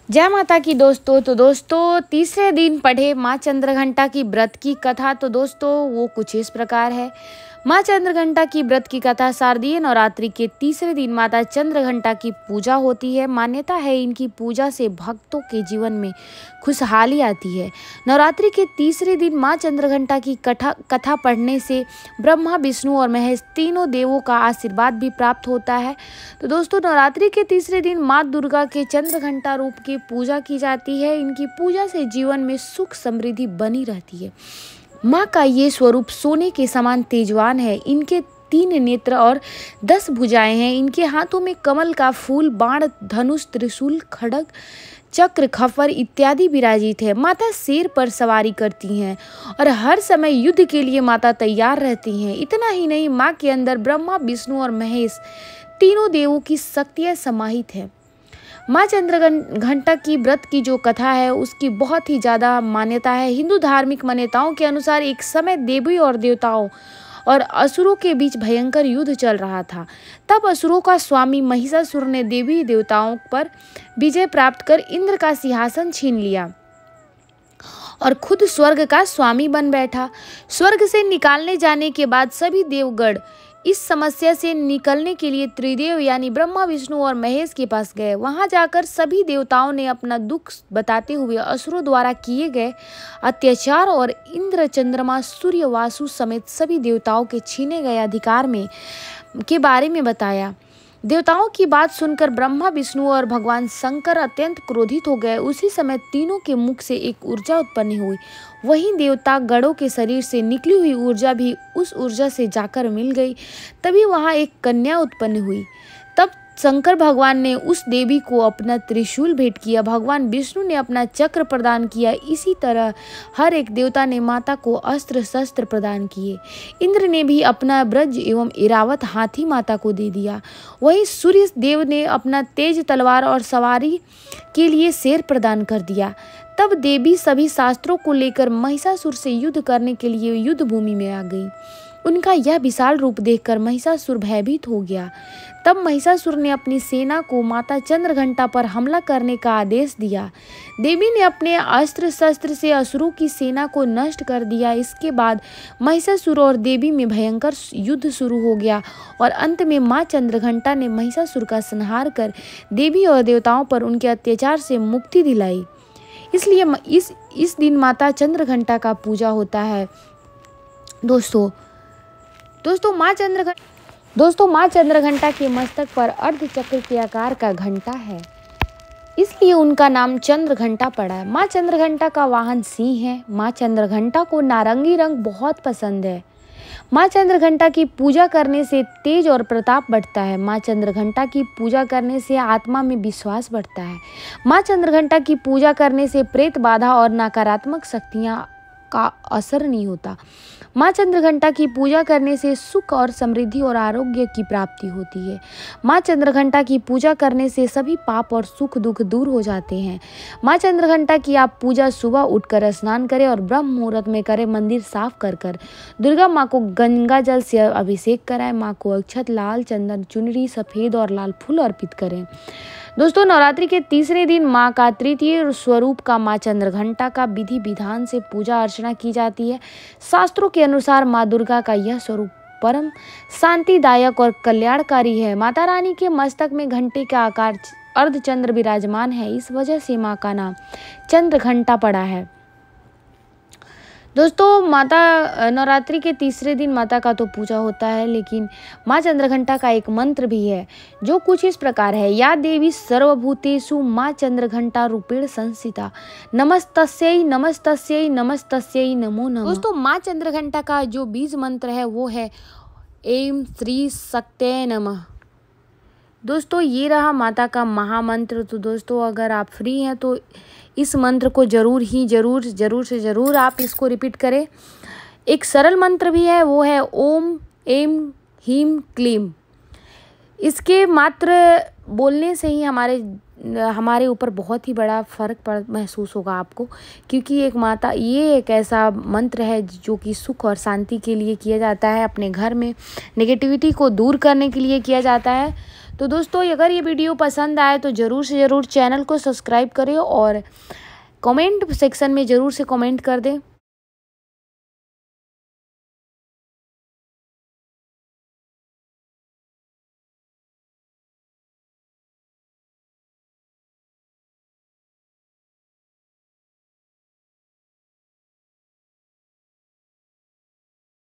जय माता की दोस्तों। तो दोस्तों तीसरे दिन पढ़े माँ चंद्रघंटा की व्रत की कथा। तो दोस्तों वो कुछ इस प्रकार है। माँ चंद्रघंटा की व्रत की कथा शारदीय नवरात्रि के तीसरे दिन माता चंद्रघंटा की पूजा होती है। मान्यता है इनकी पूजा से भक्तों के जीवन में खुशहाली आती है। नवरात्रि के तीसरे दिन माँ चंद्रघंटा की कथा पढ़ने से ब्रह्मा विष्णु और महेश तीनों देवों का आशीर्वाद भी प्राप्त होता है। तो दोस्तों नवरात्रि के तीसरे दिन माँ दुर्गा के चंद्रघंटा रूप की पूजा की जाती है। इनकी पूजा से जीवन में सुख समृद्धि बनी रहती है। माँ का ये स्वरूप सोने के समान तेजवान है। इनके 3 नेत्र और 10 भुजाएं हैं। इनके हाथों में कमल का फूल, बाण, धनुष, त्रिशूल, खड्ग, चक्र, खप्पर इत्यादि विराजित है। माता शेर पर सवारी करती हैं और हर समय युद्ध के लिए माता तैयार रहती हैं। इतना ही नहीं, माँ के अंदर ब्रह्मा, विष्णु और महेश तीनों देवों की शक्तियाँ समाहित है। माँ चंद्रघंटा की व्रत की जो कथा है उसकी बहुत ही ज़्यादा मान्यता है। हिंदू धार्मिक मान्यताओं के अनुसार एक समय देवी और देवताओं और असुरों के बीच भयंकर युद्ध चल रहा था। तब असुरों का स्वामी महिषासुर ने देवी देवताओं पर विजय प्राप्त कर इंद्र का सिंहासन छीन लिया और खुद स्वर्ग का स्वामी बन बैठा। स्वर्ग से निकालने जाने के बाद सभी देवगण इस समस्या से निकलने के लिए त्रिदेव यानी ब्रह्मा, विष्णु और महेश के पास गए। वहां जाकर सभी देवताओं ने अपना दुख बताते हुए असुरों द्वारा किए गए अत्याचार और इंद्र, चंद्रमा, सूर्य, वासु समेत सभी देवताओं के छीने गए अधिकार के बारे में बताया। देवताओं की बात सुनकर ब्रह्मा, विष्णु और भगवान शंकर अत्यंत क्रोधित हो गए। उसी समय तीनों के मुख से एक ऊर्जा उत्पन्न हुई। वहीं देवता गणों के शरीर से निकली हुई ऊर्जा भी उस ऊर्जा से जाकर मिल गई। तभी वहां एक कन्या उत्पन्न हुई। तब शंकर भगवान ने उस देवी को अपना त्रिशूल भेंट किया। भगवान विष्णु ने अपना चक्र प्रदान किया। इसी तरह हर एक देवता ने माता को अस्त्र शस्त्र प्रदान किए। इंद्र ने भी अपना ब्रज एवं इरावत हाथी माता को दे दिया। वहीं सूर्य देव ने अपना तेज तलवार और सवारी के लिए शेर प्रदान कर दिया। तब देवी सभी शास्त्रों को लेकर महिषासुर से युद्ध करने के लिए युद्ध भूमि में आ गई। उनका यह विशाल रूप देखकर महिषासुर भयभीत हो गया। तब महिषासुर ने अपनी सेना को माता चंद्रघंटा पर हमला करने का आदेश दिया। देवी ने अपने अस्त्र शस्त्र से असुरों की सेना को नष्ट कर दिया। इसके बाद महिषासुर और देवी में भयंकर युद्ध शुरू हो गया और अंत में माँ चंद्रघंटा ने महिषासुर का संहार कर देवी और देवताओं पर उनके अत्याचार से मुक्ति दिलाई। इसलिए इस दिन माता चंद्रघंटा का पूजा होता है। दोस्तों माँ चंद्रघंटा के मस्तक पर अर्धचक्र के आकार का घंटा है, इसलिए उनका नाम चंद्रघंटा पड़ा है। माँ चंद्रघंटा का वाहन सिंह है। माँ चंद्रघंटा को नारंगी रंग बहुत पसंद है। माँ चंद्रघंटा की पूजा करने से तेज और प्रताप बढ़ता है। माँ चंद्रघंटा की पूजा करने से आत्मा में विश्वास बढ़ता है। माँ चंद्रघंटा की पूजा करने से प्रेत बाधा और नकारात्मक शक्तियाँ का असर नहीं होता। माँ चंद्रघंटा की पूजा करने से सुख और समृद्धि और आरोग्य की प्राप्ति होती है। माँ चंद्रघंटा की पूजा करने से सभी पाप और सुख दुख दूर हो जाते हैं। माँ चंद्रघंटा की आप पूजा सुबह उठकर स्नान करें और ब्रह्म मुहूर्त में करें। मंदिर साफ कर दुर्गा माँ को गंगा जल से अभिषेक कराएं। माँ को अक्षत, लाल चंदन, चुनरी, सफ़ेद और लाल फूल अर्पित करें। दोस्तों नवरात्रि के तीसरे दिन माँ का तृतीय स्वरूप का माँ चंद्रघंटा का विधि विधान से पूजा अर्चना की जाती है। शास्त्रों के अनुसार माँ दुर्गा का यह स्वरूप परम शांतिदायक और कल्याणकारी है। माता रानी के मस्तक में घंटे का आकार अर्धचंद्र विराजमान है। इस वजह से माँ का नाम चंद्रघंटा पड़ा है। दोस्तों माता नवरात्रि के तीसरे दिन माता का तो पूजा होता है, लेकिन माँ चंद्रघंटा का एक मंत्र भी है जो कुछ इस प्रकार है। या देवी सर्वभूतेषु माँ चंद्रघंटा रूपेण संस्थिता, नमस्तस्यै नमस्तस्यै नमस्तस्यै नमो नमः। दोस्तों माँ चंद्रघंटा का जो बीज मंत्र है वो है ऐं श्री शक्तये नमः। दोस्तों ये रहा माता का महामंत्र। तो दोस्तों अगर आप फ्री हैं तो इस मंत्र को जरूर आप इसको रिपीट करें। एक सरल मंत्र भी है, वो है ओम ऐं ह्रीं क्लीं। इसके मात्र बोलने से ही हमारे ऊपर बहुत ही बड़ा फ़र्क महसूस होगा आपको, क्योंकि ये एक ऐसा मंत्र है जो कि सुख और शांति के लिए किया जाता है। अपने घर में नेगेटिविटी को दूर करने के लिए किया जाता है। तो दोस्तों अगर ये वीडियो पसंद आए तो ज़रूर से ज़रूर चैनल को सब्सक्राइब करें और कमेंट सेक्शन में ज़रूर से कमेंट कर दें।